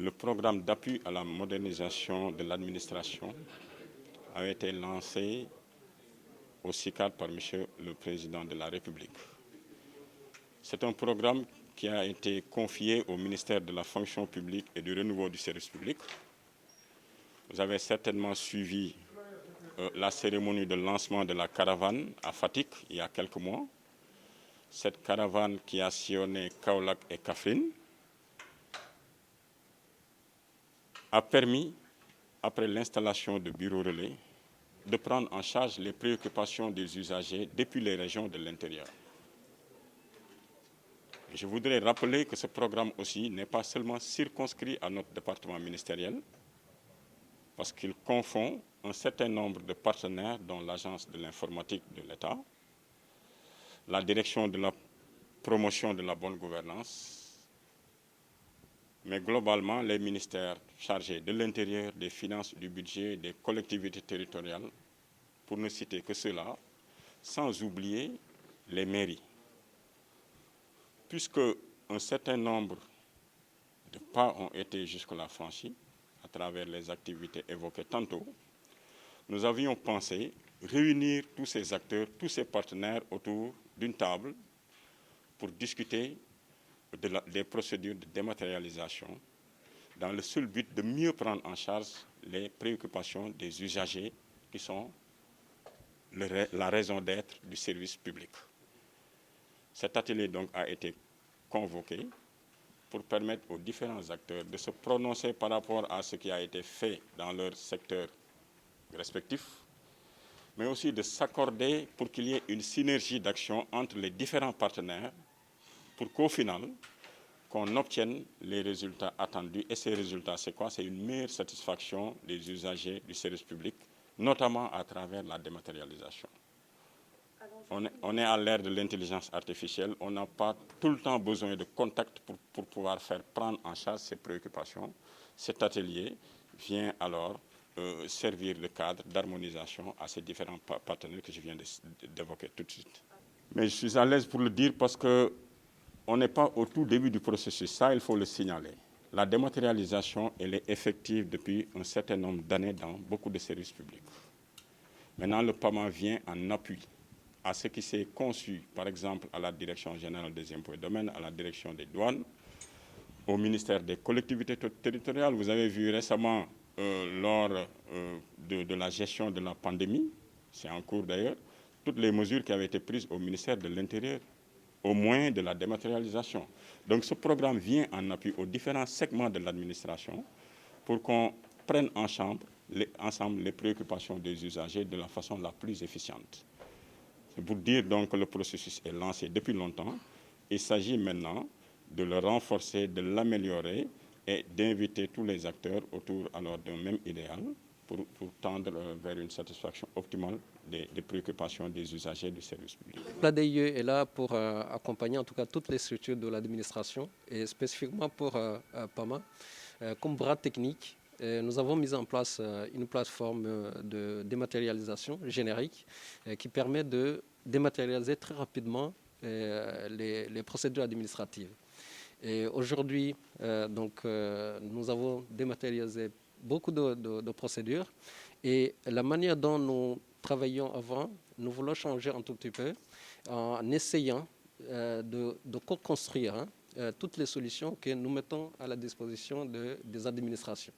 le programme d'appui à la modernisation de l'administration a été lancé au CICAD par M. le Président de la République. C'est un programme qui a été confié au ministère de la Fonction publique et du renouveau du service public. Vous avez certainement suivi la cérémonie de lancement de la caravane à Fatick il y a quelques mois. Cette caravane qui a sillonné Kaolack et Kaffrine a permis, après l'installation de bureaux relais, de prendre en charge les préoccupations des usagers depuis les régions de l'intérieur. Je voudrais rappeler que ce programme aussi n'est pas seulement circonscrit à notre département ministériel, parce qu'il confond un certain nombre de partenaires, dont l'Agence de l'informatique de l'État, la direction de la promotion de la bonne gouvernance, mais globalement les ministères chargés de l'intérieur, des finances, du budget, des collectivités territoriales, pour ne citer que cela, sans oublier les mairies. Puisque un certain nombre de pas ont été jusque-là franchis à travers les activités évoquées tantôt, nous avions pensé réunir tous ces acteurs, tous ces partenaires autour d'une table pour discuter des procédures de dématérialisation dans le seul but de mieux prendre en charge les préoccupations des usagers qui sont la raison d'être du service public. Cet atelier donc a été convoqué pour permettre aux différents acteurs de se prononcer par rapport à ce qui a été fait dans leur secteur respectif, mais aussi de s'accorder pour qu'il y ait une synergie d'action entre les différents partenaires pour qu'au final, qu'on obtienne les résultats attendus. Et ces résultats, c'est quoi? C'est une meilleure satisfaction des usagers du service public, notamment à travers la dématérialisation. On est à l'ère de l'intelligence artificielle, on n'a pas tout le temps besoin de contact pour pouvoir faire prendre en charge ces préoccupations. Cet atelier vient alors servir de cadre d'harmonisation à ces différents partenaires que je viens d'évoquer tout de suite. Mais je suis à l'aise pour le dire parce qu'on n'est pas au tout début du processus, ça il faut le signaler. La dématérialisation, elle est effective depuis un certain nombre d'années dans beaucoup de services publics. Maintenant, le PAMA vient en appui à ce qui s'est conçu, par exemple, à la Direction générale des impôts et domaines, à la Direction des douanes, au ministère des collectivités territoriales. Vous avez vu récemment, lors de la gestion de la pandémie, c'est en cours d'ailleurs, toutes les mesures qui avaient été prises au ministère de l'Intérieur, au moins de la dématérialisation. Donc ce programme vient en appui aux différents segments de l'administration pour qu'on prenne ensemble les préoccupations des usagers de la façon la plus efficiente. C'est pour dire donc que le processus est lancé depuis longtemps. Il s'agit maintenant de le renforcer, de l'améliorer et d'inviter tous les acteurs autour alors d'un même idéal pour tendre vers une satisfaction optimale des préoccupations des usagers du service public. L'ADIE est là pour accompagner en tout cas toutes les structures de l'administration et spécifiquement pour PAMA comme bras technique. Nous avons mis en place une plateforme de dématérialisation générique qui permet de dématérialiser très rapidement les procédures administratives. Et aujourd'hui, nous avons dématérialisé beaucoup de procédures et la manière dont nous travaillions avant, nous voulons changer un tout petit peu en essayant de co-construire toutes les solutions que nous mettons à la disposition des administrations.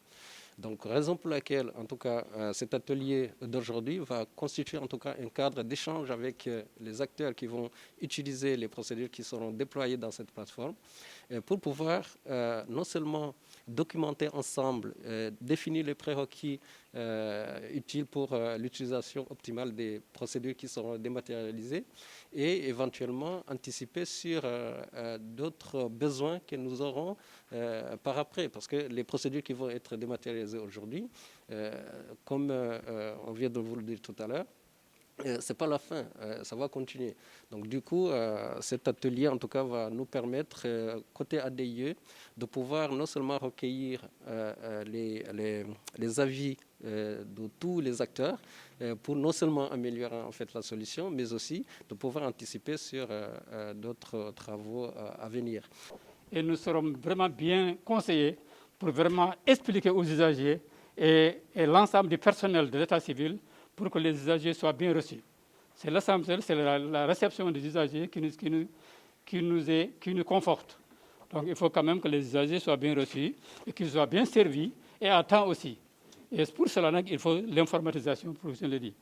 Donc, raison pour laquelle, en tout cas, cet atelier d'aujourd'hui va constituer en tout cas un cadre d'échange avec les acteurs qui vont utiliser les procédures qui seront déployées dans cette plateforme pour pouvoir non seulement documenter ensemble, définir les prérequis utiles pour l'utilisation optimale des procédures qui seront dématérialisées et éventuellement anticiper sur d'autres besoins que nous aurons par après. Parce que les procédures qui vont être dématérialisées aujourd'hui, comme on vient de vous le dire tout à l'heure, ce n'est pas la fin, ça va continuer. Donc du coup, cet atelier en tout cas va nous permettre, côté ADIE, de pouvoir non seulement recueillir les avis de tous les acteurs pour non seulement améliorer en fait la solution, mais aussi de pouvoir anticiper sur d'autres travaux à venir. Et nous serons vraiment bien conseillés pour vraiment expliquer aux usagers et l'ensemble du personnel de l'état civil pour que les usagers soient bien reçus. C'est l'essentiel, c'est la réception des usagers qui nous conforte. Donc il faut quand même que les usagers soient bien reçus et qu'ils soient bien servis et à temps aussi. Et pour cela, il faut l'informatisation, pour je le dis.